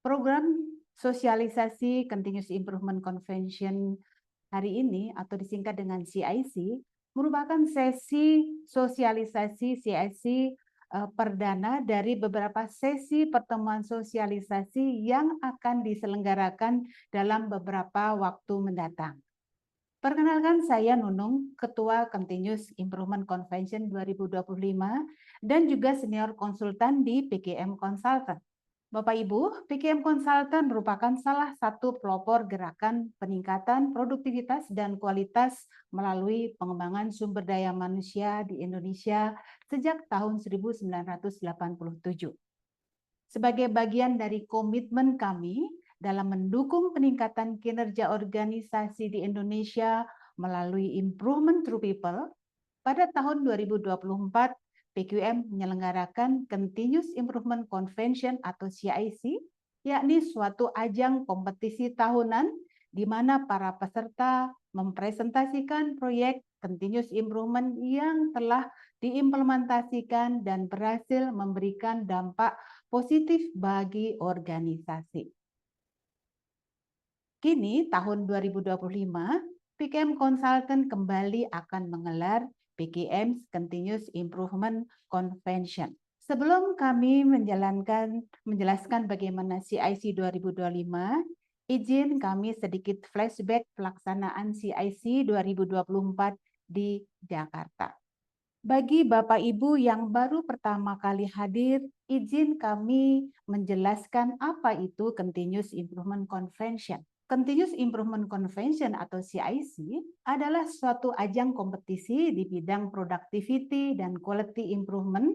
Program sosialisasi Continuous Improvement Convention hari ini atau disingkat dengan CIC merupakan sesi sosialisasi CIC perdana dari beberapa sesi pertemuan sosialisasi yang akan diselenggarakan dalam beberapa waktu mendatang. Perkenalkan, saya Nunung, Ketua Continuous Improvement Convention 2025 dan juga senior konsultan di PKM Consultant. Bapak Ibu, PKM Consultant merupakan salah satu pelopor gerakan peningkatan produktivitas dan kualitas melalui pengembangan sumber daya manusia di Indonesia sejak tahun 1987. Sebagai bagian dari komitmen kami dalam mendukung peningkatan kinerja organisasi di Indonesia melalui Improvement Through People, pada tahun 2024 PQM menyelenggarakan Continuous Improvement Convention atau CIC, yakni suatu ajang kompetisi tahunan di mana para peserta mempresentasikan proyek continuous improvement yang telah diimplementasikan dan berhasil memberikan dampak positif bagi organisasi. Kini tahun 2025, PKM Consultant kembali akan menggelar PKM Continuous Improvement Convention. Sebelum kami menjelaskan bagaimana CIC 2025, izin kami sedikit flashback pelaksanaan CIC 2024 di Jakarta. Bagi Bapak Ibu yang baru pertama kali hadir, izin kami menjelaskan apa itu Continuous Improvement Convention. Continuous Improvement Convention atau CIC adalah suatu ajang kompetisi di bidang productivity dan quality improvement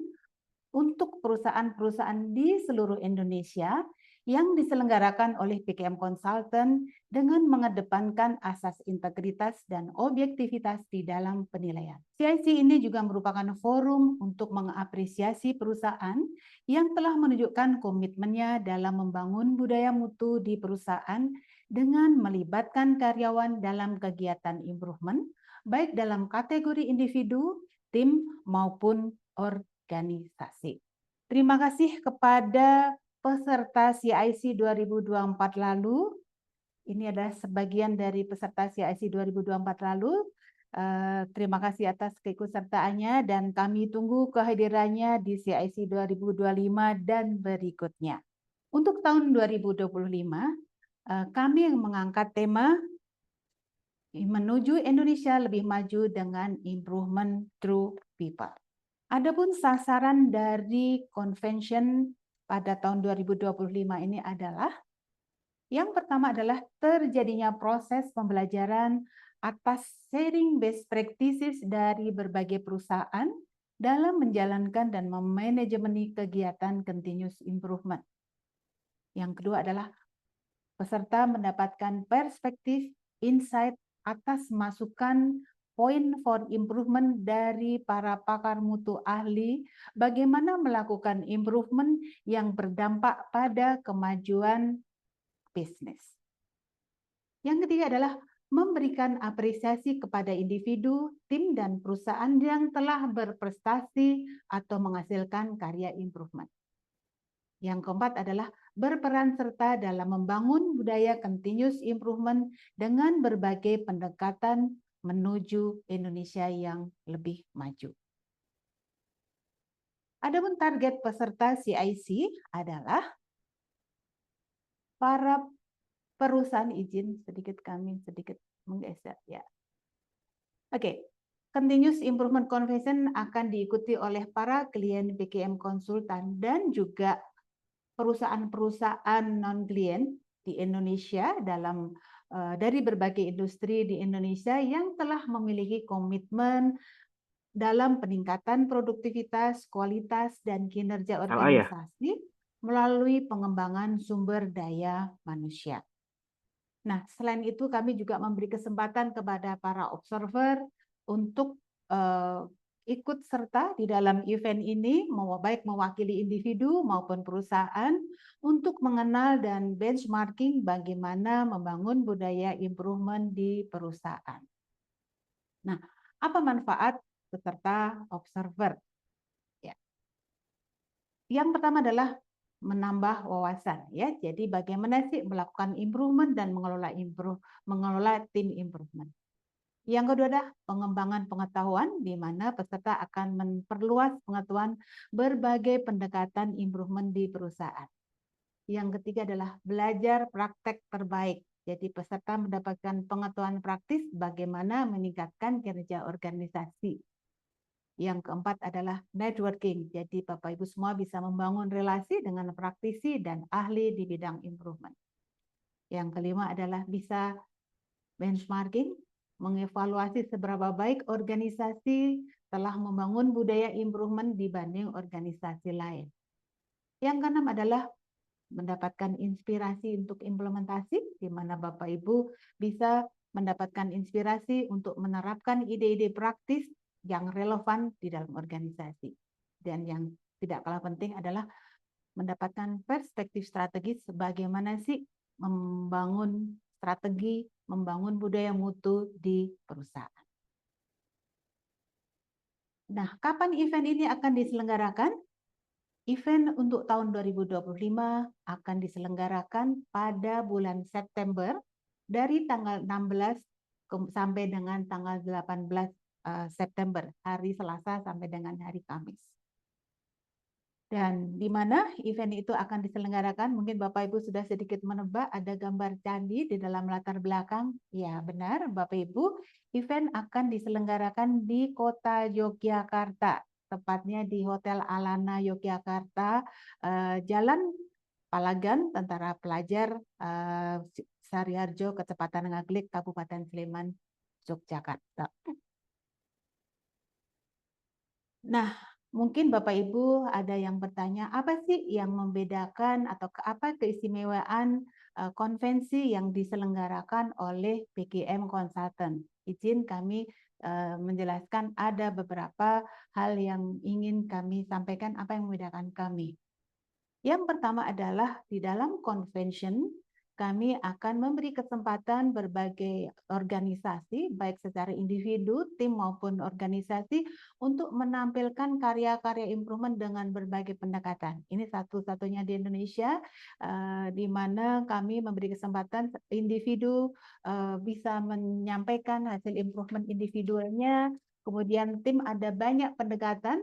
untuk perusahaan-perusahaan di seluruh Indonesia yang diselenggarakan oleh PKM Consultant dengan mengedepankan asas integritas dan objektivitas di dalam penilaian. CIC ini juga merupakan forum untuk mengapresiasi perusahaan yang telah menunjukkan komitmennya dalam membangun budaya mutu di perusahaan dengan melibatkan karyawan dalam kegiatan improvement, baik dalam kategori individu, tim, maupun organisasi. Terima kasih kepada peserta CIC 2024 lalu. Ini adalah sebagian dari peserta CIC 2024 lalu. Terima kasih atas keikutsertaannya dan kami tunggu kehadirannya di CIC 2025 dan berikutnya. Untuk tahun 2025, kami yang mengangkat tema menuju Indonesia lebih maju dengan improvement through people. Adapun sasaran dari convention pada tahun 2025 ini adalah yang pertama adalah terjadinya proses pembelajaran atas sharing best practices dari berbagai perusahaan dalam menjalankan dan memanajemeni kegiatan continuous improvement. Yang kedua adalah peserta mendapatkan perspektif, insight atas masukan point for improvement dari para pakar mutu ahli bagaimana melakukan improvement yang berdampak pada kemajuan bisnis. Yang ketiga adalah memberikan apresiasi kepada individu, tim, dan perusahaan yang telah berprestasi atau menghasilkan karya improvement. Yang keempat adalah berperan serta dalam membangun budaya continuous improvement dengan berbagai pendekatan menuju Indonesia yang lebih maju. Adapun target peserta CIC adalah para perusahaan izin, kami sedikit menggeser ya. Oke. Continuous Improvement Convention akan diikuti oleh para klien PKM konsultan dan juga perusahaan-perusahaan non-klien di Indonesia dari berbagai industri di Indonesia yang telah memiliki komitmen dalam peningkatan produktivitas, kualitas, dan kinerja organisasi melalui pengembangan sumber daya manusia. Nah, selain itu kami juga memberi kesempatan kepada para observer untuk ikut serta di dalam event ini, baik mewakili individu maupun perusahaan, untuk mengenal dan benchmarking bagaimana membangun budaya improvement di perusahaan. Nah, apa manfaat peserta observer? Ya. Yang pertama adalah menambah wawasan ya. Jadi bagaimana sih melakukan improvement dan mengelola tim improvement. Yang kedua adalah pengembangan pengetahuan, di mana peserta akan memperluas pengetahuan berbagai pendekatan improvement di perusahaan. Yang ketiga adalah belajar praktek terbaik. Jadi peserta mendapatkan pengetahuan praktis bagaimana meningkatkan kinerja organisasi. Yang keempat adalah networking. Jadi Bapak Ibu semua bisa membangun relasi dengan praktisi dan ahli di bidang improvement. Yang kelima adalah bisa benchmarking, mengevaluasi seberapa baik organisasi telah membangun budaya improvement dibanding organisasi lain. Yang keenam adalah mendapatkan inspirasi untuk implementasi, di mana Bapak Ibu bisa mendapatkan inspirasi untuk menerapkan ide-ide praktis yang relevan di dalam organisasi. Dan yang tidak kalah penting adalah mendapatkan perspektif strategis bagaimana sih membangun strategi, membangun budaya mutu di perusahaan. Nah, kapan event ini akan diselenggarakan? Event untuk tahun 2025 akan diselenggarakan pada bulan September dari tanggal 16 sampai dengan tanggal 18 September, hari Selasa sampai dengan hari Kamis. Dan di mana event itu akan diselenggarakan, mungkin Bapak Ibu sudah sedikit menebak ada gambar candi di dalam latar belakang. Ya benar Bapak Ibu, event akan diselenggarakan di kota Yogyakarta, tepatnya di Hotel Alana Yogyakarta, Jalan Palagan, Tentara Pelajar, Sariharjo, Kecepatan Ngaglik, Kabupaten Sleman, Yogyakarta. Nah, mungkin Bapak Ibu ada yang bertanya, apa sih yang membedakan atau apa keistimewaan konvensi yang diselenggarakan oleh PGM Consultant? Izin kami menjelaskan ada beberapa hal yang ingin kami sampaikan, apa yang membedakan kami. Yang pertama adalah di dalam convention kami akan memberi kesempatan berbagai organisasi, baik secara individu, tim maupun organisasi, untuk menampilkan karya-karya improvement dengan berbagai pendekatan. Ini satu-satunya di Indonesia, di mana kami memberi kesempatan individu bisa menyampaikan hasil improvement individualnya. Kemudian tim ada banyak pendekatan,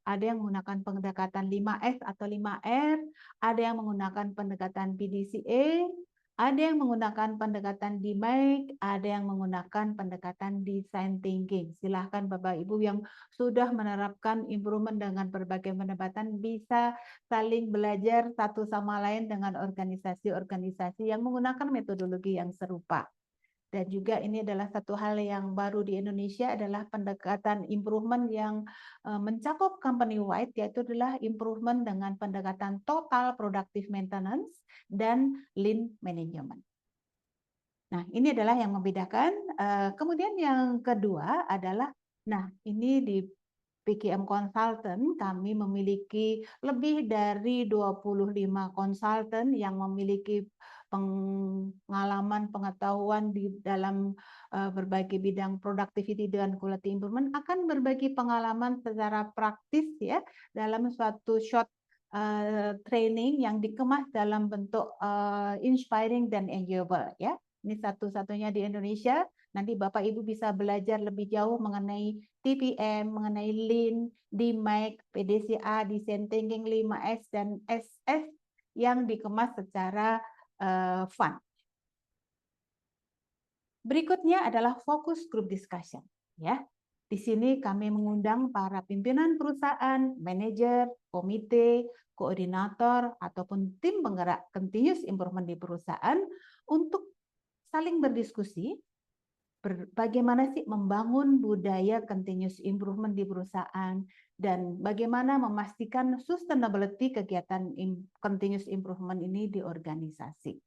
ada yang menggunakan pendekatan 5S atau 5R, ada yang menggunakan pendekatan PDCA, ada yang menggunakan pendekatan DMAIC, ada yang menggunakan pendekatan design thinking. Silahkan Bapak Ibu yang sudah menerapkan improvement dengan berbagai pendekatan bisa saling belajar satu sama lain dengan organisasi-organisasi yang menggunakan metodologi yang serupa. Dan juga ini adalah satu hal yang baru di Indonesia adalah pendekatan improvement yang mencakup company wide, yaitu adalah improvement dengan pendekatan total productive maintenance dan lean management. Nah, ini adalah yang membedakan. Kemudian yang kedua adalah, nah ini di PGM Consultant kami memiliki lebih dari 25 konsultan yang memiliki pengalaman pengetahuan di dalam berbagai bidang productivity dan quality improvement, akan berbagi pengalaman secara praktis ya dalam suatu short training yang dikemas dalam bentuk inspiring dan enjoyable ya. Ini satu-satunya di Indonesia. Nanti Bapak Ibu bisa belajar lebih jauh mengenai TPM, mengenai Lean, DMAIC, PDCA, Design Thinking 5S dan SS yang dikemas secara fun. Berikutnya adalah focus group discussion. Ya, di sini kami mengundang para pimpinan perusahaan, manajer, komite, koordinator, ataupun tim penggerak continuous improvement di perusahaan untuk saling berdiskusi bagaimana sih membangun budaya continuous improvement di perusahaan dan bagaimana memastikan sustainability kegiatan continuous improvement ini di organisasi.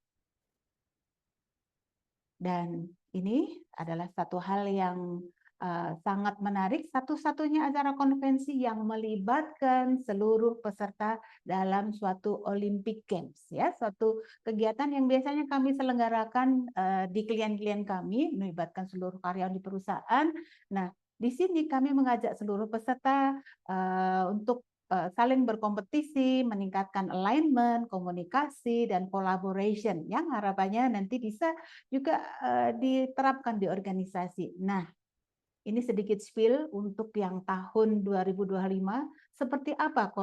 Dan ini adalah satu hal yang sangat menarik, satu-satunya acara konvensi yang melibatkan seluruh peserta dalam suatu Olympic Games, ya, suatu kegiatan yang biasanya kami selenggarakan di klien-klien kami, melibatkan seluruh karyawan di perusahaan. Nah, di sini kami mengajak seluruh peserta untuk saling berkompetisi, meningkatkan alignment, komunikasi, dan collaboration yang harapannya nanti bisa juga diterapkan di organisasi. Nah, ini sedikit spill untuk yang tahun 2025, seperti apa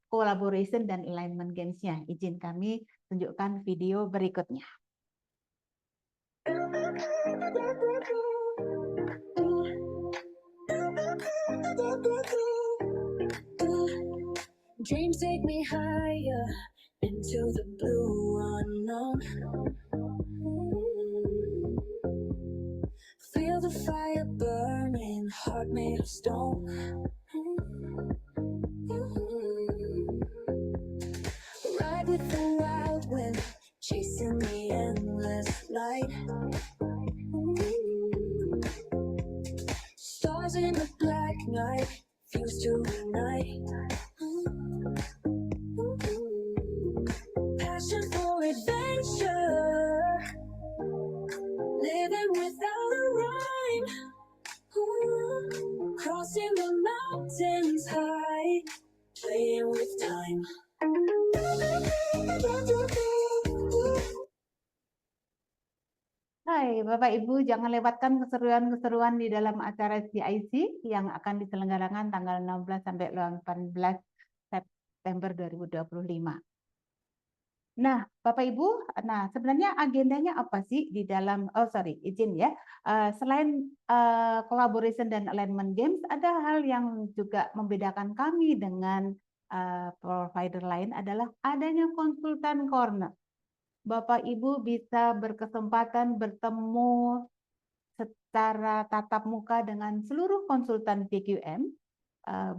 collaboration dan alignment games-nya. Izin kami tunjukkan video berikutnya. Dreams take me higher into the blue unknown. Feel the fire burning, heart made of stone. Ride with the wild wind, chasing the endless light. Stars in the black night, fuse to ignite. Passion for adventure, living without a rhyme. Crossing the mountains high, playing with time. Hai Bapak Ibu, jangan lewatkan keseruan-keseruan di dalam acara CIC yang akan diselenggarakan tanggal 16 sampai 18 September 2025. Nah, Bapak Ibu, sebenarnya agendanya apa sih di dalam, izin ya, selain collaboration dan alignment games, ada hal yang juga membedakan kami dengan provider lain adalah adanya konsultan corner. Bapak Ibu bisa berkesempatan bertemu secara tatap muka dengan seluruh konsultan PQM.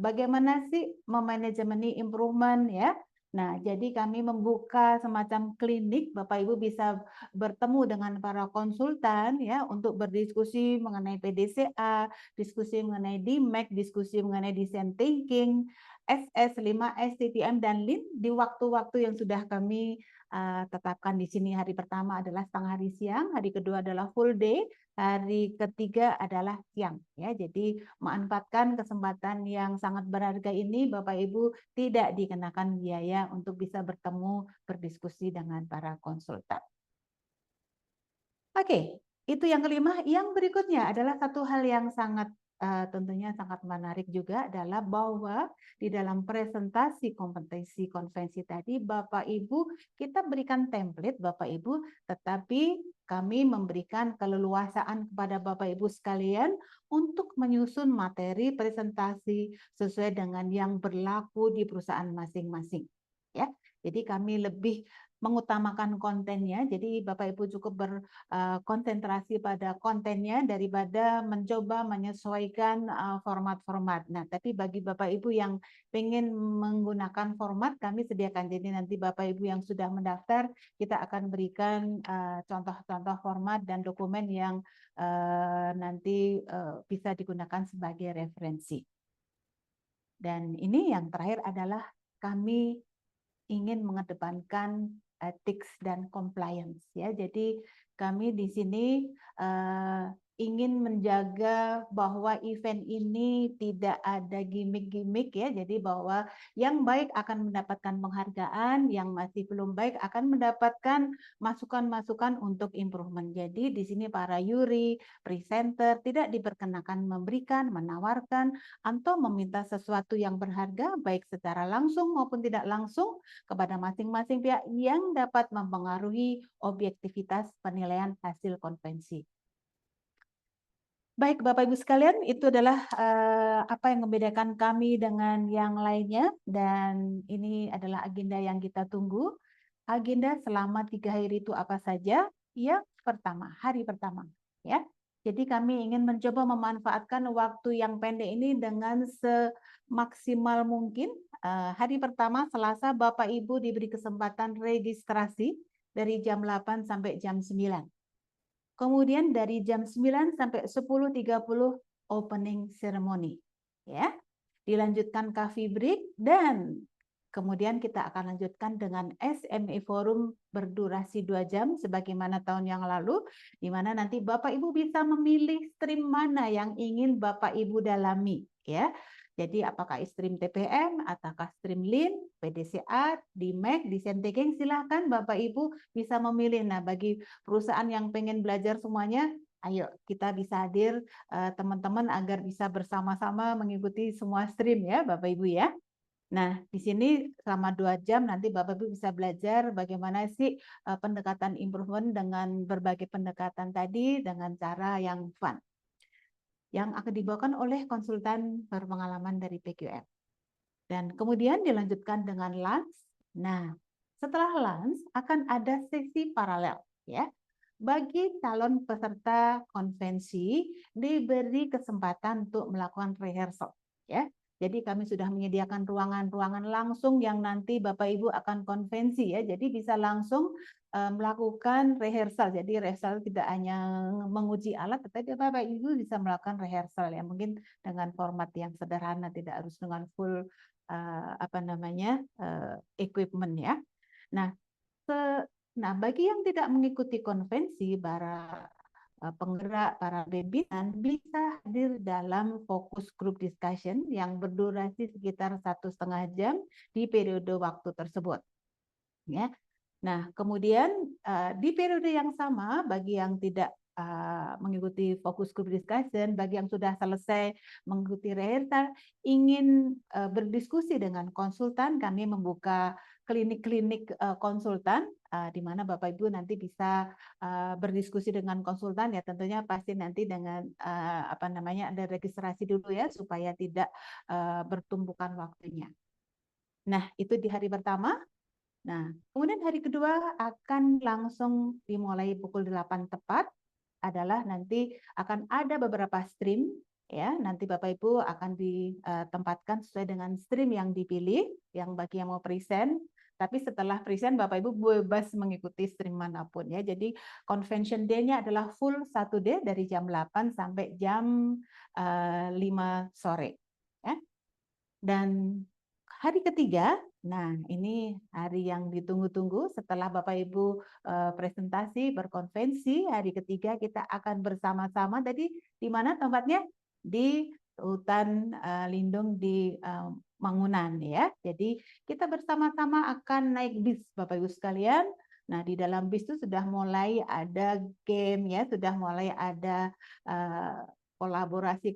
Bagaimana sih memanajemeni improvement ya? Nah, jadi kami membuka semacam klinik, Bapak Ibu bisa bertemu dengan para konsultan ya untuk berdiskusi mengenai PDCA, diskusi mengenai DMAC, diskusi mengenai design thinking, SS, 5S, TTM, dan Lean di waktu-waktu yang sudah kami tetapkan di sini. Hari pertama adalah setengah hari siang, hari kedua adalah full day, hari ketiga adalah siang ya. Jadi manfaatkan kesempatan yang sangat berharga ini, Bapak Ibu, tidak dikenakan biaya untuk bisa bertemu berdiskusi dengan para konsultan. Oke, itu yang kelima. Yang berikutnya adalah satu hal yang sangat tentunya sangat menarik juga adalah bahwa di dalam presentasi kompetensi konvensi tadi, Bapak Ibu, kita berikan template Bapak Ibu, tetapi kami memberikan keleluasaan kepada Bapak Ibu sekalian untuk menyusun materi presentasi sesuai dengan yang berlaku di perusahaan masing-masing. Ya, jadi kami lebih mengutamakan kontennya, jadi Bapak Ibu cukup berkonsentrasi pada kontennya daripada mencoba menyesuaikan format-format. Nah, tapi bagi Bapak Ibu yang ingin menggunakan format, kami sediakan. Jadi nanti Bapak Ibu yang sudah mendaftar, kita akan berikan contoh-contoh format dan dokumen yang nanti bisa digunakan sebagai referensi. Dan ini yang terakhir adalah kami ingin mengedepankan ethics dan compliance ya. Jadi kami di sini ingin menjaga bahwa event ini tidak ada gimmick-gimmick ya. Jadi bahwa yang baik akan mendapatkan penghargaan, yang masih belum baik akan mendapatkan masukan-masukan untuk improvement. Jadi di sini para juri, presenter tidak diperkenakan memberikan, menawarkan atau meminta sesuatu yang berharga baik secara langsung maupun tidak langsung kepada masing-masing pihak yang dapat mempengaruhi objektivitas penilaian hasil konvensi. Baik Bapak Ibu sekalian, itu adalah apa yang membedakan kami dengan yang lainnya, dan ini adalah agenda yang kita tunggu. Agenda selama 3 hari itu apa saja? Yang pertama, hari pertama ya. Jadi kami ingin mencoba memanfaatkan waktu yang pendek ini dengan semaksimal mungkin. Hari pertama Selasa Bapak Ibu diberi kesempatan registrasi dari jam 8 sampai jam 9. Kemudian dari jam 9 sampai 10.30 opening ceremony. Ya. Dilanjutkan coffee break dan kemudian kita akan lanjutkan dengan SME Forum berdurasi 2 jam sebagaimana tahun yang lalu, di mana nanti Bapak Ibu bisa memilih stream mana yang ingin Bapak Ibu dalami. Ya. Jadi apakah stream TPM, ataukah stream Lean, PDCA, DMAIC, Design Thinking, silahkan Bapak Ibu bisa memilih. Nah, bagi perusahaan yang pengen belajar semuanya, ayo kita bisa hadir teman-teman agar bisa bersama-sama mengikuti semua stream ya Bapak Ibu ya. Nah, di sini selama 2 jam nanti Bapak Ibu bisa belajar bagaimana sih pendekatan improvement dengan berbagai pendekatan tadi dengan cara yang fun. Yang akan dibawakan oleh konsultan berpengalaman dari PQM. Dan kemudian dilanjutkan dengan lunch. Nah, setelah lunch akan ada sesi paralel ya. Bagi calon peserta konvensi diberi kesempatan untuk melakukan rehearsal ya. Jadi kami sudah menyediakan ruangan-ruangan langsung yang nanti Bapak Ibu akan konvensi ya. Jadi bisa langsung melakukan rehearsal. Jadi rehearsal tidak hanya menguji alat, tetapi Bapak Ibu bisa melakukan rehearsal ya. Mungkin dengan format yang sederhana, tidak harus dengan full equipment ya. Nah, bagi yang tidak mengikuti konvensi, para penggerak, para pimpinan bisa hadir dalam fokus group discussion yang berdurasi sekitar 1,5 jam di periode waktu tersebut. Ya. Nah, kemudian di periode yang sama bagi yang tidak mengikuti fokus group discussion, bagi yang sudah selesai mengikuti rehearsal, ingin berdiskusi dengan konsultan, kami membuka klinik-klinik konsultan di mana Bapak Ibu nanti bisa berdiskusi dengan konsultan ya, tentunya pasti nanti dengan ada registrasi dulu ya supaya tidak bertumpukan waktunya. Nah, itu di hari pertama. Nah, kemudian hari kedua akan langsung dimulai pukul 8 tepat, adalah nanti akan ada beberapa stream ya. Nanti Bapak Ibu akan ditempatkan sesuai dengan stream yang dipilih, yang bagi yang mau present. Tapi setelah present Bapak Ibu bebas mengikuti stream manapun ya. Jadi convention day-nya adalah full 1 day dari jam 8 sampai jam 5 sore ya. Dan hari ketiga, nah ini hari yang ditunggu-tunggu setelah Bapak Ibu presentasi berkonvensi, hari ketiga kita akan bersama-sama tadi di mana tempatnya? Di hutan lindung di Mangunan ya. Jadi kita bersama-sama akan naik bis Bapak Ibu sekalian. Nah, di dalam bis itu sudah mulai ada game ya, sudah mulai ada kolaborasi,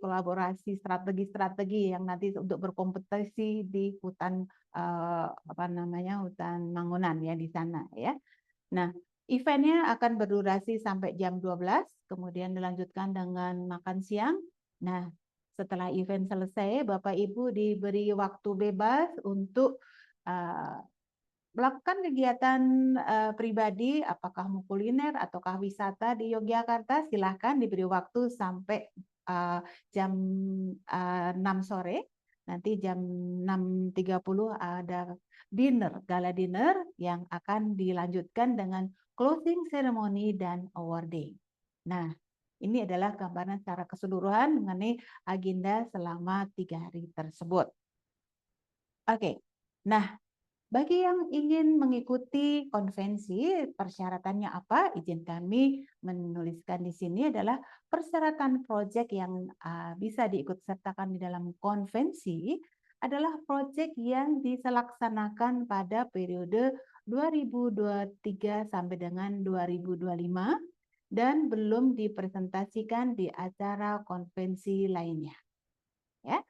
strategi-strategi yang nanti untuk berkompetisi di hutan hutan Mangunan ya di sana ya. Nah, eventnya akan berdurasi sampai jam 12, kemudian dilanjutkan dengan makan siang. Nah, setelah event selesai, Bapak Ibu diberi waktu bebas untuk melakukan kegiatan pribadi, apakah mau kuliner ataukah wisata di Yogyakarta, silahkan diberi waktu sampai jam 6 sore. Nanti jam 6.30 ada gala dinner yang akan dilanjutkan dengan closing ceremony dan awarding. Nah, ini adalah gambaran secara keseluruhan mengenai agenda selama 3 hari tersebut. Oke, nah bagi yang ingin mengikuti konvensi, persyaratannya apa? Izin kami menuliskan di sini adalah persyaratan proyek yang bisa diikutsertakan di dalam konvensi adalah proyek yang dilaksanakan pada periode 2023 sampai dengan 2025 dan belum dipresentasikan di acara konvensi lainnya. Ya.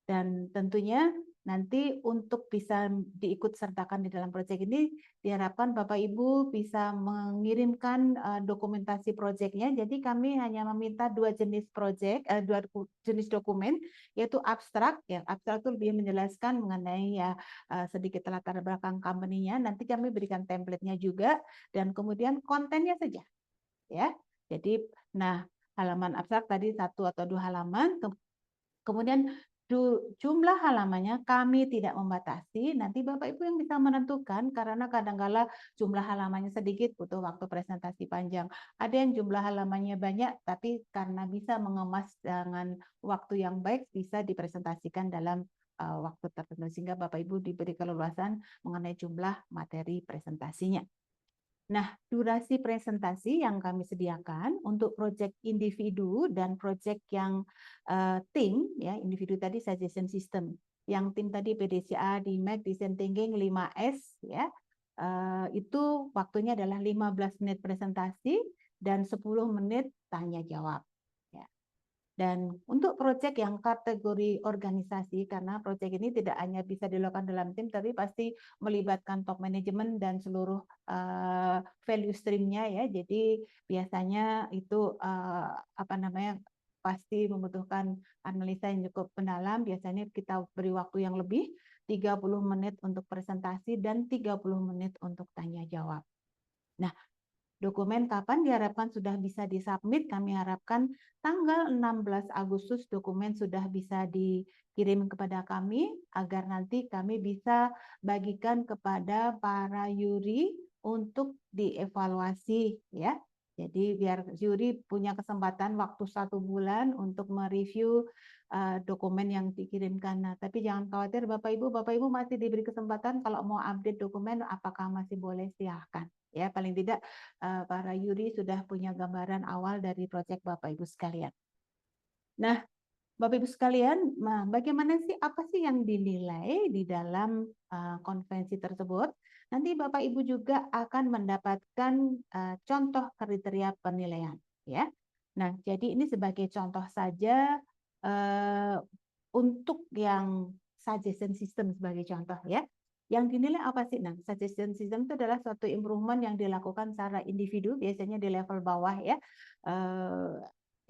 Dan tentunya nanti untuk bisa diikutsertakan di dalam proyek ini diharapkan Bapak Ibu bisa mengirimkan dokumentasi proyeknya. Jadi kami hanya meminta 2 jenis proyek, 2 jenis dokumen, yaitu abstrak. Ya, abstrak itu lebih menjelaskan mengenai ya sedikit latar belakang company-nya. Nanti kami berikan template-nya juga dan kemudian kontennya saja. Ya, jadi halaman abstrak tadi 1 atau 2 halaman. Kemudian jumlah halamannya kami tidak membatasi, nanti Bapak Ibu yang bisa menentukan karena kadang-kala jumlah halamannya sedikit butuh waktu presentasi panjang. Ada yang jumlah halamannya banyak tapi karena bisa mengemas dengan waktu yang baik bisa dipresentasikan dalam waktu tertentu sehingga Bapak Ibu diberi keleluasan mengenai jumlah materi presentasinya. Nah, durasi presentasi yang kami sediakan untuk proyek individu dan proyek yang tim, ya individu tadi suggestion system, yang tim tadi PDCA, DMAC, Design Thinking 5S, ya itu waktunya adalah 15 menit presentasi dan 10 menit tanya jawab. Ya. Dan untuk proyek yang kategori organisasi, karena proyek ini tidak hanya bisa dilakukan dalam tim, tapi pasti melibatkan top manajemen dan seluruh value stream-nya ya. Jadi biasanya itu apa namanya pasti membutuhkan analisa yang cukup mendalam. Biasanya kita beri waktu yang lebih 30 menit untuk presentasi dan 30 menit untuk tanya jawab. Nah, dokumen kapan diharapkan sudah bisa disubmit? Kami harapkan tanggal 16 Agustus dokumen sudah bisa dikirim kepada kami agar nanti kami bisa bagikan kepada para juri untuk dievaluasi ya. Jadi biar juri punya kesempatan waktu 1 bulan untuk mereview dokumen yang dikirimkan. Nah, tapi jangan khawatir Bapak Ibu masih diberi kesempatan kalau mau update dokumen apakah masih boleh silahkan. Ya, paling tidak para juri sudah punya gambaran awal dari proyek Bapak Ibu sekalian. Nah, Bapak Ibu sekalian, bagaimana sih apa sih yang dinilai di dalam konvensi tersebut? Nanti Bapak Ibu juga akan mendapatkan contoh kriteria penilaian, ya. Nah, jadi ini sebagai contoh saja untuk yang suggestion system sebagai contoh ya. Yang dinilai apa sih? Nah, suggestion system itu adalah suatu improvement yang dilakukan secara individu, biasanya di level bawah ya.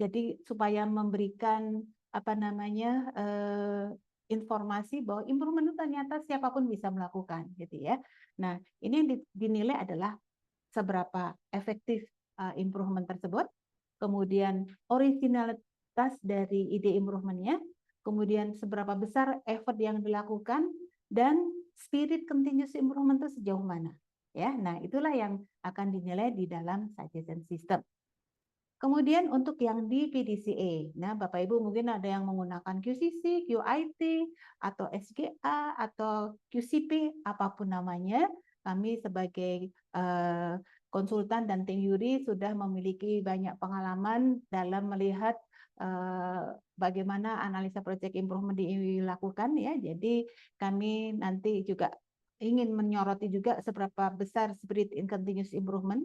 Jadi supaya memberikan apa namanya informasi bahwa improvement itu ternyata siapapun bisa melakukan, gitu ya. Nah, ini yang dinilai adalah seberapa efektif improvement tersebut, kemudian originalitas dari ide improvementnya, kemudian seberapa besar effort yang dilakukan, dan spirit continuous improvement itu sejauh mana. Ya, nah itulah yang akan dinilai di dalam suggestion system. Kemudian untuk yang di PDCA, nah Bapak Ibu mungkin ada yang menggunakan QCC, QIT, atau SGA, atau QCP, apapun namanya, kami sebagai konsultan dan tim juri sudah memiliki banyak pengalaman dalam melihat bagaimana analisa project improvement dilakukan ya. Jadi kami nanti juga ingin menyoroti juga seberapa besar spirit in continuous improvement,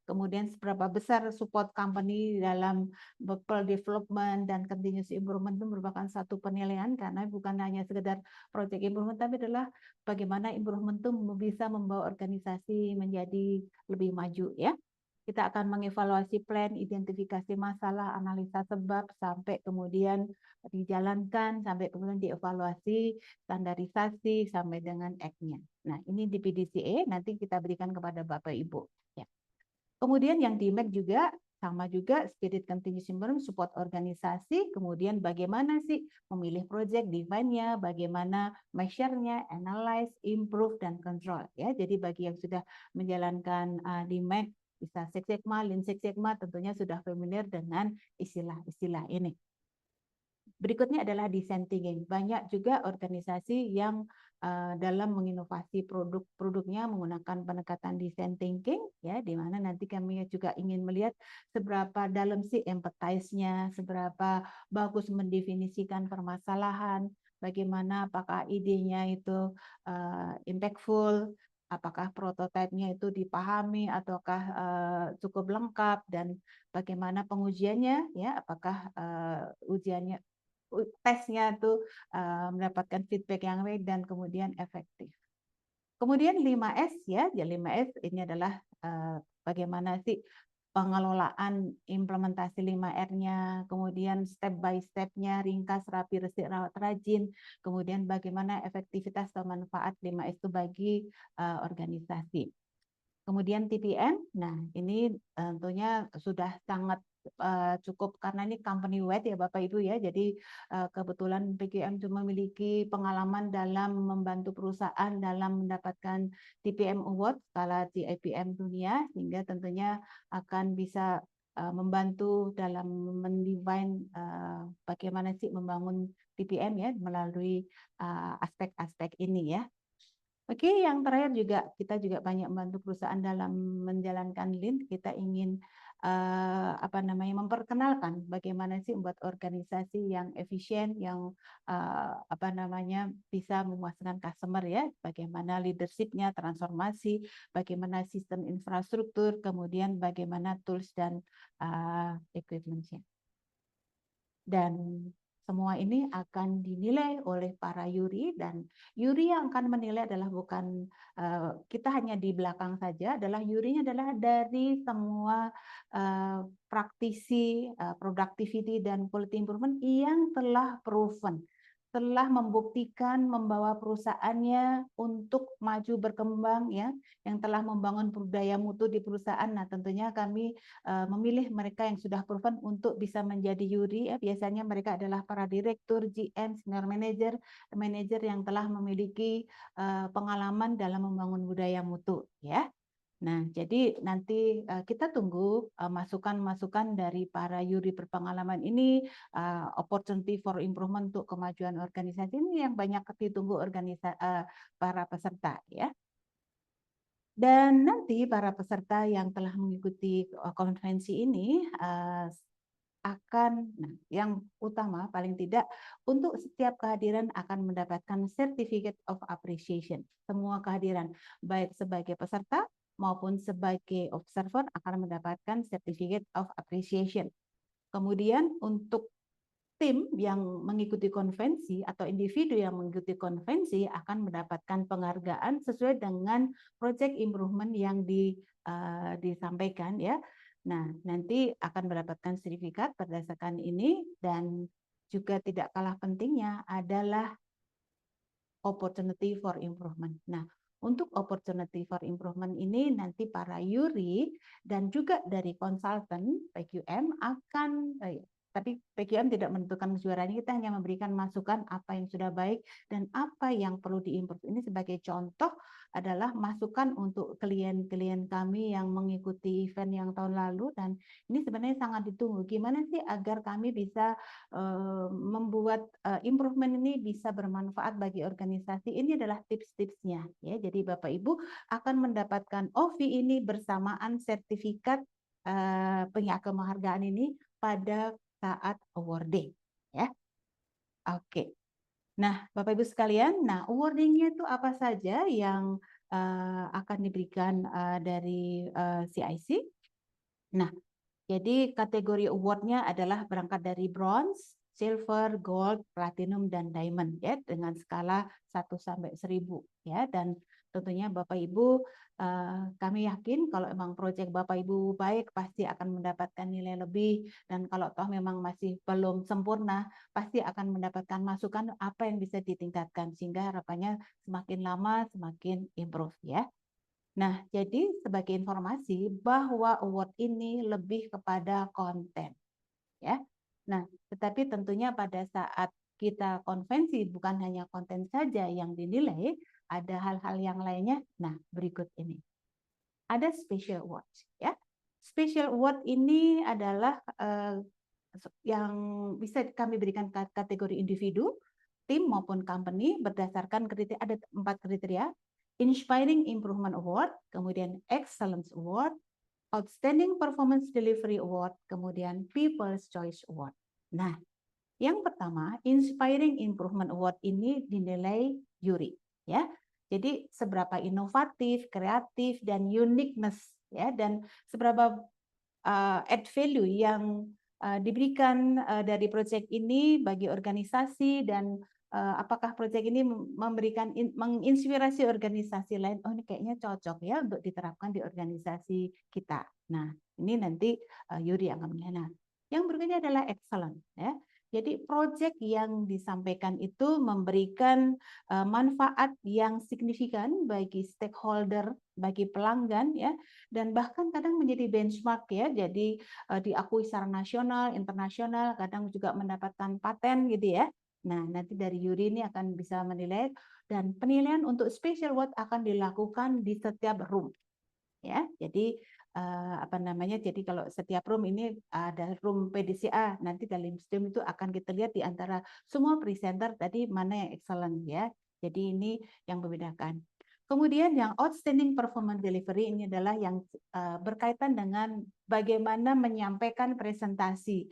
kemudian seberapa besar support company dalam people development dan continuous improvement itu merupakan satu penilaian, karena bukan hanya sekedar project improvement, tapi adalah bagaimana improvement itu bisa membawa organisasi menjadi lebih maju ya. Kita akan mengevaluasi plan, identifikasi masalah, analisa sebab, sampai kemudian dijalankan, sampai kemudian dievaluasi, standarisasi, sampai dengan act-nya. Nah, ini di PDCA, nanti kita berikan kepada Bapak Ibu. Ya. Kemudian yang di MAC juga sama juga, spirit continuous improvement, support organisasi, kemudian bagaimana sih memilih project, define-nya, bagaimana measure-nya, analyze, improve, dan control. Ya, jadi bagi yang sudah menjalankan di MAC, bisa Six Sigma, Lean Six Sigma, tentunya sudah familiar dengan istilah-istilah ini. Berikutnya adalah design thinking. Banyak juga organisasi yang dalam menginovasi produk-produknya menggunakan pendekatan design thinking, ya, di mana nanti kami juga ingin melihat seberapa dalam sih empathize-nya, seberapa bagus mendefinisikan permasalahan, bagaimana apakah idenya itu impactful, apakah prototipenya itu dipahami ataukah cukup lengkap, dan bagaimana pengujiannya, ya, apakah ujiannya tesnya tuh mendapatkan feedback yang baik dan kemudian efektif. Kemudian 5S ya, 5S ini adalah bagaimana sih pengelolaan implementasi 5R-nya, kemudian step by step-nya, ringkas, rapi, resik, rawat, rajin, kemudian bagaimana efektivitas atau manfaat 5S itu bagi organisasi. Kemudian TPM, nah ini tentunya sudah sangat cukup karena ini company wide ya Bapak Ibu ya, jadi kebetulan PGM cuma memiliki pengalaman dalam membantu perusahaan dalam mendapatkan TPM Award skala GIPM dunia, sehingga tentunya akan bisa membantu dalam mendefine bagaimana sih membangun TPM ya melalui aspek-aspek ini ya. Oke, yang terakhir juga kita juga banyak membantu perusahaan dalam menjalankan Lean. Kita ingin memperkenalkan bagaimana sih membuat organisasi yang efisien, yang bisa memuaskan customer ya, bagaimana leadership-nya, transformasi, bagaimana sistem infrastruktur, kemudian bagaimana tools dan equipment-nya. Dan semua ini akan dinilai oleh para juri, dan juri yang akan menilai adalah bukan kita hanya di belakang saja, adalah jurinya adalah dari semua praktisi productivity dan quality improvement yang telah proven, telah membuktikan membawa perusahaannya untuk maju berkembang ya, yang telah membangun budaya mutu di perusahaan. Nah, tentunya kami memilih mereka yang sudah proven untuk bisa menjadi juri ya. Biasanya mereka adalah para direktur, GM, senior manager, manajer yang telah memiliki pengalaman dalam membangun budaya mutu ya. Nah, jadi nanti kita tunggu masukan-masukan dari para juri berpengalaman ini, opportunity for improvement untuk kemajuan organisasi ini yang banyak ditunggu para peserta ya. Dan nanti para peserta yang telah mengikuti konferensi ini yang utama paling tidak untuk setiap kehadiran akan mendapatkan certificate of appreciation. Semua kehadiran baik sebagai peserta maupun sebagai observer akan mendapatkan certificate of appreciation. Kemudian untuk tim yang mengikuti konvensi atau individu yang mengikuti konvensi akan mendapatkan penghargaan sesuai dengan project improvement yang disampaikan ya. Nah, nanti akan mendapatkan sertifikat berdasarkan ini, dan juga tidak kalah pentingnya adalah opportunity for improvement. Nah, untuk opportunity for improvement ini nanti para juri dan juga dari konsultan PQM tapi PQM tidak menentukan kejuaraannya, kita hanya memberikan masukan apa yang sudah baik dan apa yang perlu diimprove. Ini sebagai contoh adalah masukan untuk klien-klien kami yang mengikuti event yang tahun lalu, dan ini sebenarnya sangat ditunggu. Gimana sih agar kami bisa membuat improvement ini bisa bermanfaat bagi organisasi? Ini adalah tips-tipsnya ya. Jadi Bapak Ibu akan mendapatkan OV ini bersamaan sertifikat penghargaan ini pada saat awarding ya. Oke. Nah, Bapak Ibu sekalian, awardingnya itu apa saja yang akan diberikan dari CIC? Nah, jadi kategori award-nya adalah berangkat dari bronze, silver, gold, platinum, dan diamond ya, dengan skala 1 sampai 1000 ya. Dan tentunya Bapak Ibu, kami yakin kalau memang proyek Bapak Ibu baik pasti akan mendapatkan nilai lebih, dan kalau toh memang masih belum sempurna pasti akan mendapatkan masukan apa yang bisa ditingkatkan, sehingga harapannya semakin lama semakin improve ya. Nah, jadi sebagai informasi bahwa award ini lebih kepada konten ya. Nah, tetapi tentunya pada saat kita konvensi bukan hanya konten saja yang dinilai, ada hal-hal yang lainnya. Nah, berikut ini. Ada special award ya. Special award ini adalah yang bisa kami berikan kategori individu, tim maupun company berdasarkan kriteria, ada 4 kriteria: Inspiring Improvement Award, kemudian Excellence Award, Outstanding Performance Delivery Award, kemudian People's Choice Award. Nah, yang pertama, Inspiring Improvement Award ini dinilai juri, ya. Jadi seberapa inovatif, kreatif, dan uniqueness, ya, dan seberapa add value yang diberikan dari proyek ini bagi organisasi, dan apakah proyek ini menginspirasi organisasi lain. Oh, ini kayaknya cocok ya untuk diterapkan di organisasi kita. Nah, ini nanti Yuri yang akan menilai. Nah, yang berikutnya adalah excellent ya. Jadi proyek yang disampaikan itu memberikan manfaat yang signifikan bagi stakeholder, bagi pelanggan ya, dan bahkan kadang menjadi benchmark ya. Jadi diakui secara nasional, internasional, kadang juga mendapatkan paten gitu ya. Nah, nanti dari juri ini akan bisa menilai, dan penilaian untuk special award akan dilakukan di setiap room. Ya, jadi jadi kalau setiap room ini ada room PDCA, nanti dalam sistem itu akan kita lihat di antara semua presenter tadi mana yang excellent ya. Jadi ini yang membedakan. Kemudian yang outstanding performance delivery ini adalah yang berkaitan dengan bagaimana menyampaikan presentasi,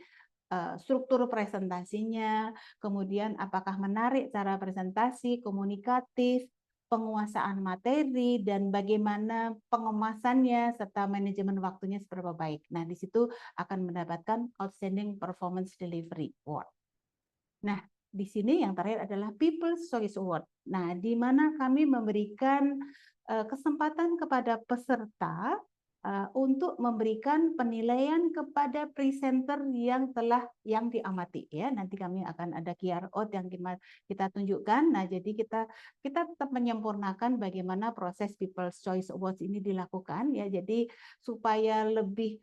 struktur presentasinya, kemudian apakah menarik cara presentasi, komunikatif, penguasaan materi, dan bagaimana pengemasannya, serta manajemen waktunya seberapa baik. Nah, di situ akan mendapatkan outstanding performance delivery award. Nah, di sini yang terakhir adalah People's Choice Award. Nah, di mana kami memberikan kesempatan kepada peserta untuk memberikan penilaian kepada presenter yang diamati ya. Nanti kami akan ada QR code yang kita tunjukkan. Nah, jadi kita tetap menyempurnakan bagaimana proses People's Choice Awards ini dilakukan ya. Jadi supaya lebih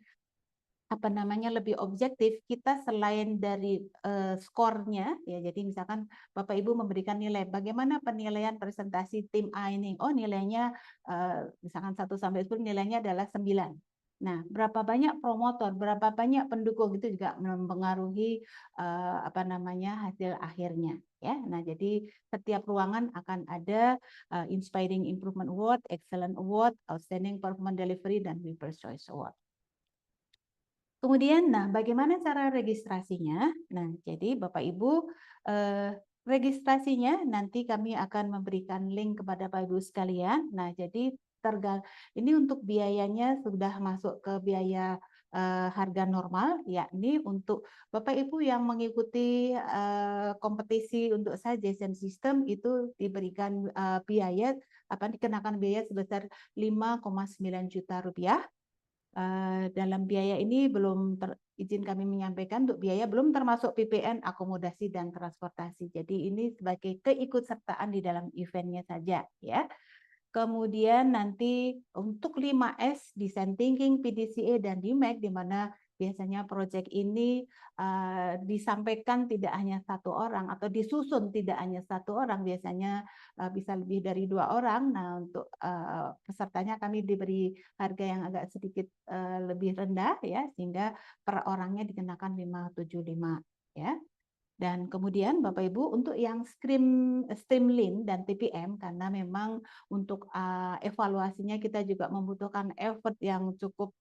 lebih objektif, kita selain dari skornya ya, jadi misalkan Bapak Ibu memberikan nilai bagaimana penilaian presentasi tim A ini, oh nilainya misalkan 1 sampai 10 nilainya adalah 9. Nah, berapa banyak promotor, berapa banyak pendukung itu juga mempengaruhi hasil akhirnya ya. Nah, jadi setiap ruangan akan ada Inspiring Improvement Award, Excellent Award, Outstanding Performance Delivery, dan People's Choice Award. Kemudian, nah bagaimana cara registrasinya? Nah, jadi Bapak Ibu, registrasinya nanti kami akan memberikan link kepada Bapak Ibu sekalian. Nah, jadi ini untuk biayanya sudah masuk ke biaya harga normal, yakni untuk Bapak Ibu yang mengikuti kompetisi untuk suggestion system itu diberikan dikenakan biaya sebesar 5,9 juta rupiah. Dalam biaya ini izin kami menyampaikan untuk biaya belum termasuk PPN, akomodasi, dan transportasi. Jadi ini sebagai keikutsertaan di dalam eventnya saja ya. Kemudian nanti untuk 5S, Design Thinking, PDCA, dan DMAIC, di mana biasanya proyek ini disampaikan tidak hanya satu orang atau disusun tidak hanya satu orang, biasanya bisa lebih dari 2 orang. Nah, untuk pesertanya kami diberi harga yang agak sedikit lebih rendah ya, sehingga per orangnya dikenakan 575 ya. Dan kemudian Bapak Ibu untuk yang Streamline dan TPM, karena memang untuk evaluasinya kita juga membutuhkan effort yang cukup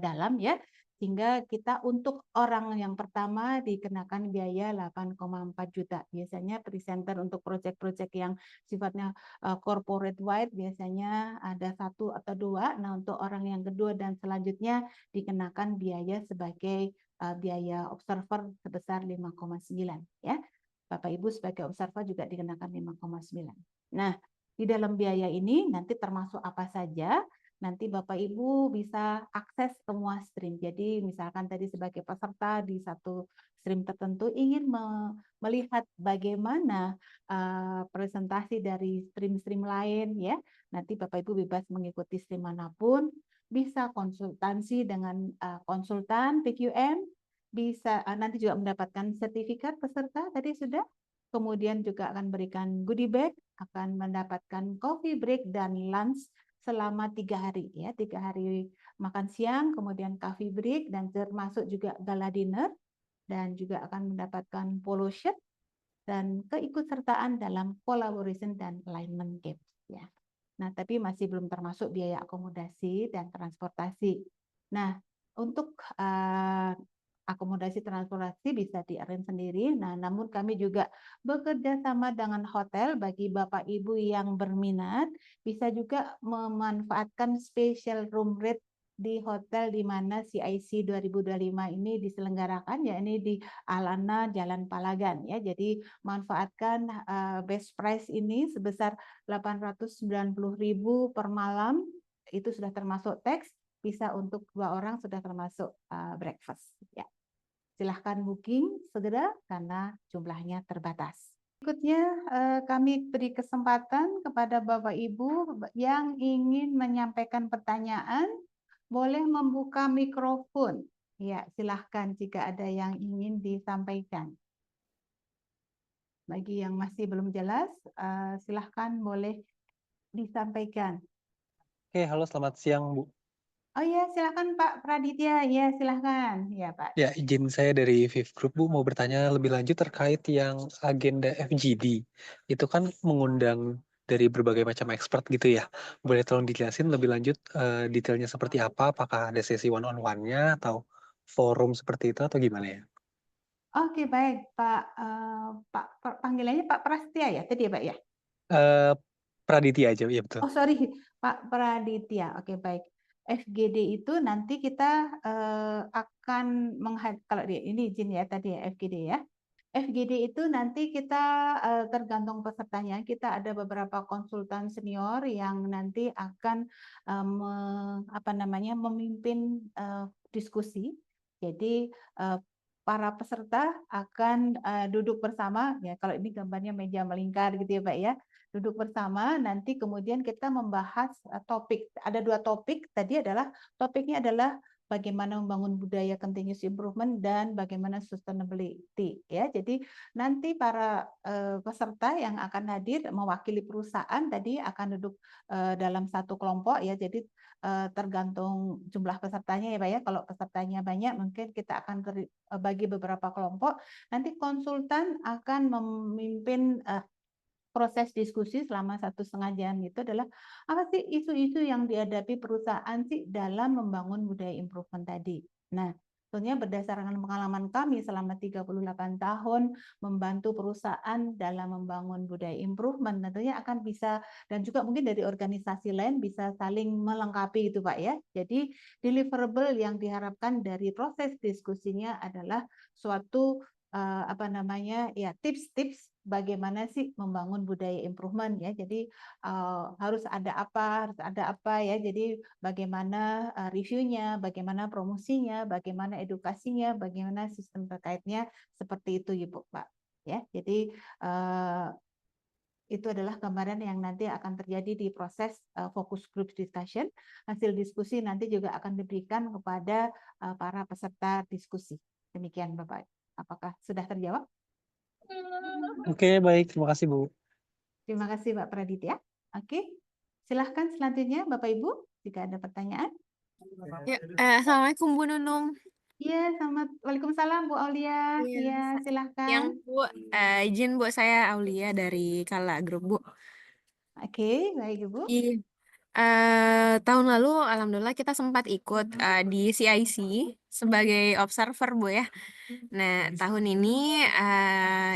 dalam ya, sehingga kita untuk orang yang pertama dikenakan biaya 8,4 juta. Biasanya presenter untuk proyek-proyek yang sifatnya corporate wide biasanya ada 1 atau 2. Nah, untuk orang yang kedua dan selanjutnya dikenakan biaya sebagai biaya observer sebesar 5,9 ya. Bapak Ibu sebagai observer juga dikenakan 5,9. Nah, di dalam biaya ini nanti termasuk apa saja? Nanti Bapak Ibu bisa akses semua stream. Jadi misalkan tadi sebagai peserta di satu stream tertentu ingin melihat bagaimana presentasi dari stream-stream lain ya. Nanti Bapak Ibu bebas mengikuti stream manapun, bisa konsultasi dengan konsultan PQM, bisa nanti juga mendapatkan sertifikat peserta tadi sudah. Kemudian juga akan berikan goodie bag, akan mendapatkan coffee break dan lunch selama 3 hari ya, 3 hari makan siang, kemudian coffee break, dan termasuk juga gala dinner, dan juga akan mendapatkan polo shirt dan keikutsertaan dalam collaboration dan alignment games ya. Nah, tapi masih belum termasuk biaya akomodasi dan transportasi. Nah, untuk akomodasi transportasi bisa di-arrange sendiri. Nah, namun kami juga bekerja sama dengan hotel bagi Bapak Ibu yang berminat, bisa juga memanfaatkan special room rate di hotel di mana CIC 2025 ini diselenggarakan, ya ini di Alana Jalan Palagan ya. Jadi manfaatkan best price ini sebesar 890.000 per malam, itu sudah termasuk tax, bisa untuk 2 orang sudah termasuk breakfast ya. Silahkan booking segera karena jumlahnya terbatas. Berikutnya kami beri kesempatan kepada Bapak Ibu yang ingin menyampaikan pertanyaan, boleh membuka mikrofon. Ya, silahkan jika ada yang ingin disampaikan. Bagi yang masih belum jelas, silahkan boleh disampaikan. Oke, halo selamat siang Bu. Oh iya, silakan Pak Praditya. Ya, silahkan. Ya, Pak. Ya, izin saya dari Viv Group Bu mau bertanya lebih lanjut terkait yang agenda FGD. Itu kan mengundang dari berbagai macam expert gitu ya. Boleh tolong dijelasin lebih lanjut, detailnya seperti apa? Apakah ada sesi one on one-nya atau forum seperti itu atau gimana ya? Oke, baik, Pak, panggilannya Pak Prasetya ya tadi ya, Pak, ya? Eee, Praditya aja, iya betul. Oh, sorry, Pak Praditya. Oke, baik. FGD itu nanti kita, akan kalau ini izin ya tadi ya, FGD ya. FGD itu nanti kita, tergantung pesertanya, kita ada beberapa konsultan senior yang nanti akan, apa namanya, memimpin, diskusi. Jadi, para peserta akan, duduk bersama, ya kalau ini gambarnya meja melingkar gitu ya, Pak, ya. Duduk bersama, nanti kemudian kita membahas, topik. Ada 2 topik, topiknya adalah bagaimana membangun budaya continuous improvement dan bagaimana sustainability ya. Jadi nanti para peserta yang akan hadir mewakili perusahaan tadi akan duduk dalam satu kelompok ya. Jadi tergantung jumlah pesertanya ya Pak ya. Kalau pesertanya banyak mungkin kita akan bagi beberapa kelompok. Nanti konsultan akan memimpin proses diskusi selama 1,5 jam itu adalah apa sih isu-isu yang dihadapi perusahaan sih dalam membangun budaya improvement tadi. Nah, tentunya berdasarkan pengalaman kami selama 38 tahun membantu perusahaan dalam membangun budaya improvement, tentunya akan bisa dan juga mungkin dari organisasi lain bisa saling melengkapi itu Pak ya. Jadi deliverable yang diharapkan dari proses diskusinya adalah suatu apa namanya ya tips-tips bagaimana sih membangun budaya improvement ya. Jadi harus ada apa ya. Jadi bagaimana reviewnya, bagaimana promosinya, bagaimana edukasinya, bagaimana sistem terkaitnya seperti itu Ibu Pak. Ya, jadi itu adalah gambaran yang nanti akan terjadi di proses focus group discussion. Hasil diskusi nanti juga akan diberikan kepada para peserta diskusi. Demikian Bapak. Apakah sudah terjawab? Oke, baik, terima kasih, Bu. Terima kasih Pak Praditya. Oke, silahkan selanjutnya Bapak Ibu jika ada pertanyaan. Ya, Assalamualaikum Bu Nunung. Iya, Waalaikumsalam Bu Aulia. Iya, Iya, silahkan. Bu, izin Bu, saya Aulia dari Kala Group Bu. Oke, baik Ibu. Iya. Tahun lalu alhamdulillah kita sempat ikut di CIC sebagai observer Bu ya. Nah, tahun ini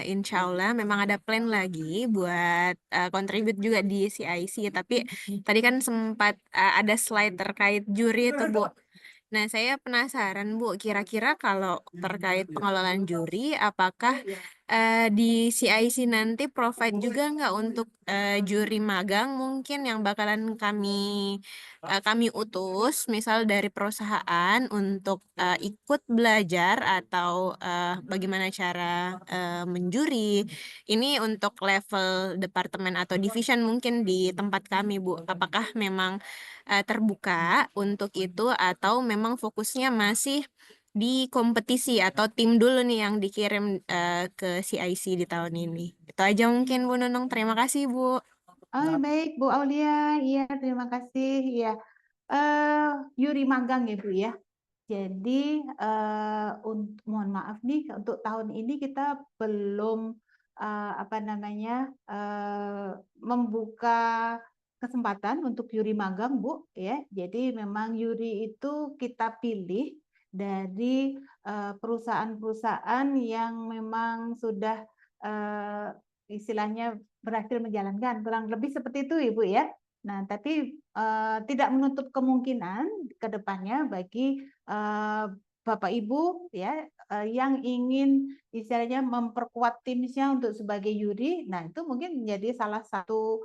insya Allah memang ada plan lagi buat contribute juga di CIC. Tapi tadi kan sempat ada slide terkait juri itu Bu. Nah, saya penasaran Bu, kira-kira kalau terkait pengelolaan juri, apakah di CIC nanti provide juga nggak untuk juri magang mungkin yang bakalan kami utus, misal dari perusahaan untuk ikut belajar atau bagaimana cara menjuri. Ini untuk level departemen atau division mungkin di tempat kami Bu. Apakah memang terbuka untuk itu atau memang fokusnya masih di kompetisi atau tim dulu nih yang dikirim ke CIC di tahun ini. Itu aja mungkin Bu Nunung. Terima kasih Bu. Oh, baik Bu Aulia. Iya, terima kasih. Iya. Yuri magang ya Bu ya. Jadi mohon maaf nih untuk tahun ini kita belum apa namanya membuka kesempatan untuk Yuri magang Bu ya. Jadi memang Yuri itu kita pilih dari perusahaan-perusahaan yang memang sudah istilahnya berhasil menjalankan kurang lebih seperti itu Ibu ya. Nah, tapi tidak menutup kemungkinan ke depannya bagi Bapak Ibu ya yang ingin istilahnya memperkuat timnya untuk sebagai juri. Nah, itu mungkin menjadi salah satu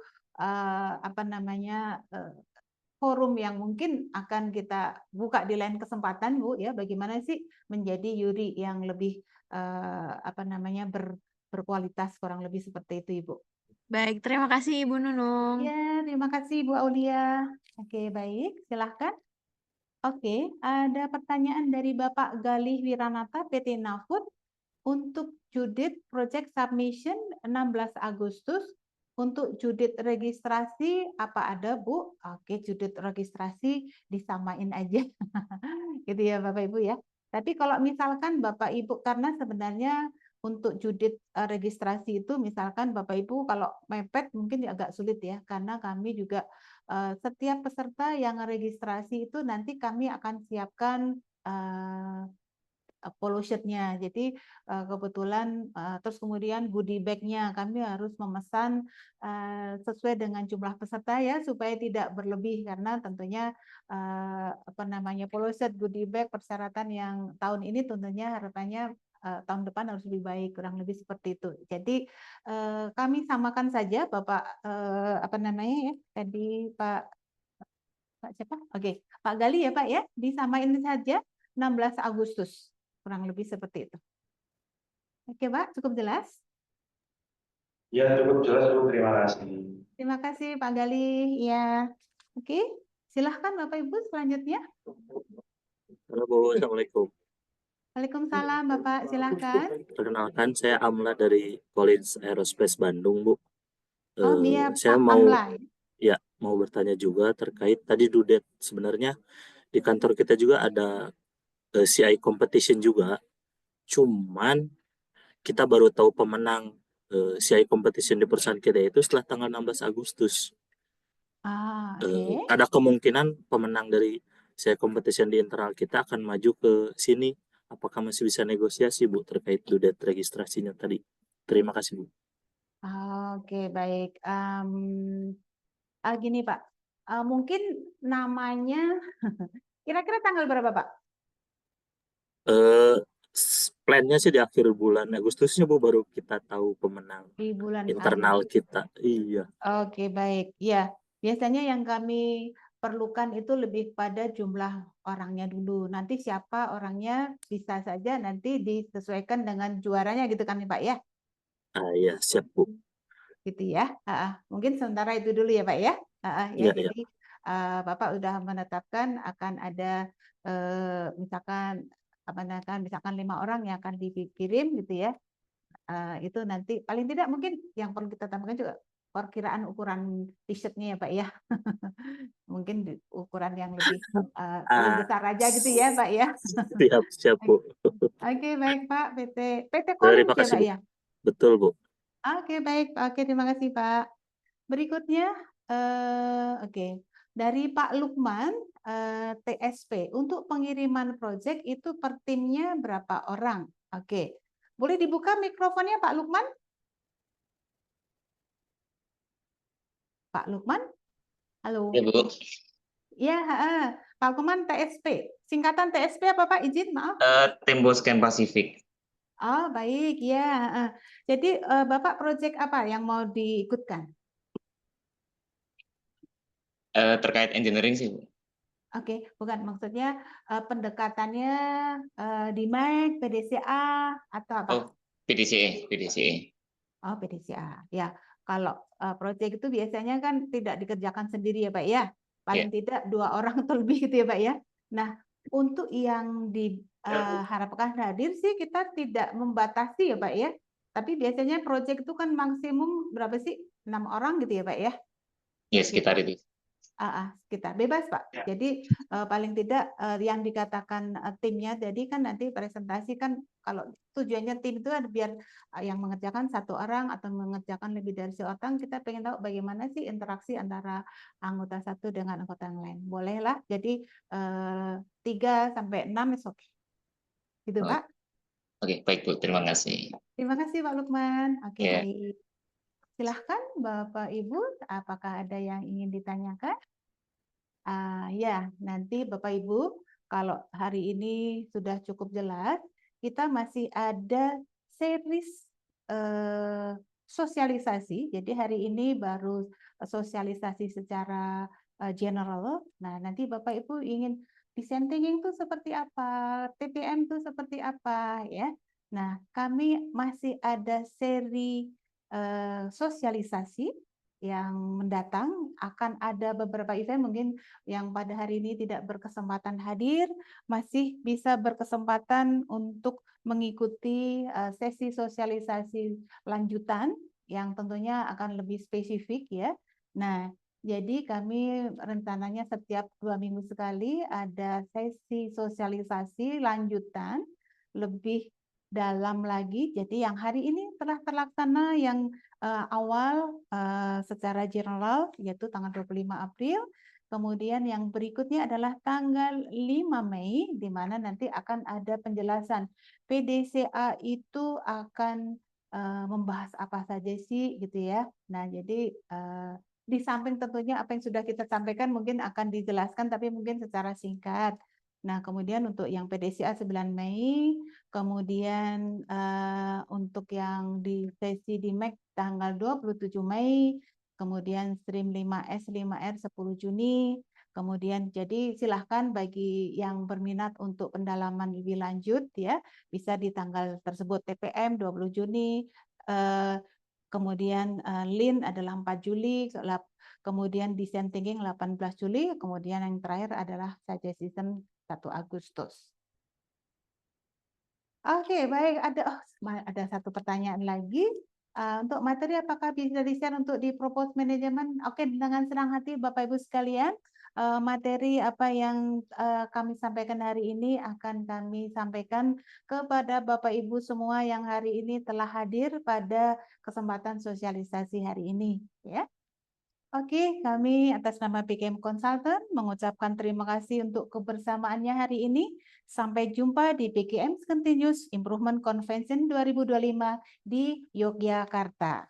apa namanya forum yang mungkin akan kita buka di lain kesempatan Bu ya bagaimana sih menjadi juri yang lebih apa namanya berkualitas kurang lebih seperti itu Ibu. Baik, terima kasih Ibu Nunung. Ya, terima kasih Bu Aulia. Oke, baik, silahkan. Oke, ada pertanyaan dari Bapak Galih Wiranata PT Nafut untuk Judit Project Submission 16 Agustus. Untuk Judit registrasi apa ada Bu? Oke, Judit registrasi disamain aja. Gitu ya Bapak Ibu ya. Tapi kalau misalkan Bapak Ibu karena sebenarnya untuk Judit registrasi itu misalkan Bapak Ibu kalau mepet mungkin agak sulit ya, karena kami juga setiap peserta yang registrasi itu nanti kami akan siapkan poloshetnya. Jadi kebetulan terus kemudian goodie bag-nya kami harus memesan sesuai dengan jumlah peserta ya, supaya tidak berlebih, karena tentunya poloshet goodie bag persyaratan yang tahun ini tentunya harapannya tahun depan harus lebih baik, kurang lebih seperti itu. Jadi kami samakan saja Bapak ya tadi Pak siapa? Oke, Pak Gali ya Pak ya, disamain saja 16 Agustus. Kurang lebih seperti itu. Oke Pak, cukup jelas? Ya, cukup jelas Bu, terima kasih. Terima kasih Pak Gali. Ya, oke. Silahkan Bapak Ibu selanjutnya. Halo Bu, Assalamualaikum. Waalaikumsalam Bapak, silahkan. Perkenalkan, saya Amla dari Collins Aerospace Bandung, Bu. Oh iya Saya Pak mau Amla. mau bertanya juga terkait tadi Dudet. Sebenarnya di kantor kita juga ada CI competition juga. Cuman kita baru tahu pemenang CI competition di perusahaan kita itu setelah tanggal 16 Agustus. Oke. Ada kemungkinan pemenang dari CI competition di internal kita akan maju ke sini. Apakah masih bisa negosiasi, Bu, terkait Dudet registrasinya tadi? Terima kasih, Bu. Oke, baik. Gini Pak, mungkin namanya kira-kira tanggal berapa Pak? Plannya sih di akhir bulan Agustusnya, Bu, baru kita tahu pemenang Di bulan internal Agustus. kita. Iya. Oke, baik. Ya, biasanya yang kami perlukan itu lebih pada jumlah orangnya dulu. Nanti siapa orangnya bisa saja nanti disesuaikan dengan juaranya gitu kan Pak ya? Iya, siap, Bu. Gitu ya. Mungkin sementara itu dulu ya Pak ya. Ya, Iya, iya. jadi Bapak sudah menetapkan akan ada misalkan misalkan 5 orang yang akan dikirim gitu ya. Itu nanti paling tidak mungkin yang perlu kita tambahkan juga perkiraan ukuran t-shirtnya ya Pak ya. Mungkin ukuran yang lebih besar aja gitu ya Pak ya. Siap, Bu. Oke, baik Pak. PT Terima Collins ya kasih, Pak Bu. ya. Betul, Bu. Oke, baik. Oke, terima kasih Pak. Berikutnya oke. Dari Pak Lukman TSP untuk pengiriman proyek itu per timnya berapa orang? Oke. Boleh dibuka mikrofonnya Pak Lukman? Pak Lukman? Halo. Ya, Bu. Ya, Pak Lukman TSP. Singkatan TSP apa Pak? Izin, maaf. Tembo Scan Pacific. Oh, baik. Ya. Jadi Bapak proyek apa yang mau diikutkan? Terkait engineering sih, Bu. Oke, bukan maksudnya pendekatannya di MAC, PDCA atau apa? Oh, PDCE. Oh, PDCA. Ya, kalau proyek itu biasanya kan tidak dikerjakan sendiri ya, Pak ya. Paling tidak 2 orang atau lebih gitu ya, Pak ya. Nah, untuk yang diharapkan hadir sih kita tidak membatasi ya, Pak ya. Tapi biasanya proyek itu kan maksimum berapa sih? 6 orang gitu ya, Pak ya. Ya, sekitar itu. Kita bebas Pak. Jadi paling tidak yang dikatakan timnya, jadi kan nanti presentasi kan kalau tujuannya tim itu ada biar yang mengerjakan 1 orang atau mengerjakan lebih dari 1 orang, kita pengen tahu bagaimana sih interaksi antara anggota satu dengan anggota yang lain. Bolehlah, jadi 3 sampai 6 is oke. Gitu Pak. Oke, baik Bu, terima kasih. Terima kasih Pak Lukman. Oke, Ya. baik. Silahkan Bapak Ibu, apakah ada yang ingin ditanyakan? Ya, nanti Bapak Ibu, kalau hari ini sudah cukup jelas, kita masih ada series sosialisasi. Jadi hari ini baru sosialisasi secara general. Nah, nanti Bapak Ibu ingin design thinking itu seperti apa, TPM itu seperti apa, ya. Nah, kami masih ada seri sosialisasi yang mendatang, akan ada beberapa event mungkin yang pada hari ini tidak berkesempatan hadir, masih bisa berkesempatan untuk mengikuti sesi sosialisasi lanjutan yang tentunya akan lebih spesifik ya. Nah, jadi kami rencananya setiap 2 minggu sekali ada sesi sosialisasi lanjutan lebih dalam lagi. Jadi yang hari ini telah terlaksana yang awal secara general yaitu tanggal 25 April. Kemudian yang berikutnya adalah tanggal 5 Mei di mana nanti akan ada penjelasan PDCA itu akan membahas apa saja sih gitu ya. Nah, jadi di samping tentunya apa yang sudah kita sampaikan mungkin akan dijelaskan tapi mungkin secara singkat. Nah, kemudian untuk yang PDCA 9 Mei, kemudian untuk yang di sesi di MEC tanggal 27 Mei, kemudian stream 5S, 5R 10 Juni, kemudian jadi silahkan bagi yang berminat untuk pendalaman lebih lanjut ya, bisa di tanggal tersebut TPM 20 Juni, kemudian LIN adalah 4 Juli, kemudian Design Thinking 18 Juli, kemudian yang terakhir adalah Suggestion 1 Agustus. Oke, baik. Ada satu pertanyaan lagi. Untuk materi apakah bisa di-share untuk di propose manajemen? Oke, dengan senang hati Bapak Ibu sekalian. Materi apa yang kami sampaikan hari ini akan kami sampaikan kepada Bapak Ibu semua yang hari ini telah hadir pada kesempatan sosialisasi hari ini. Ya. Oke, kami atas nama PKM Consultant mengucapkan terima kasih untuk kebersamaannya hari ini. Sampai jumpa di PKM Continuous Improvement Convention 2025 di Yogyakarta.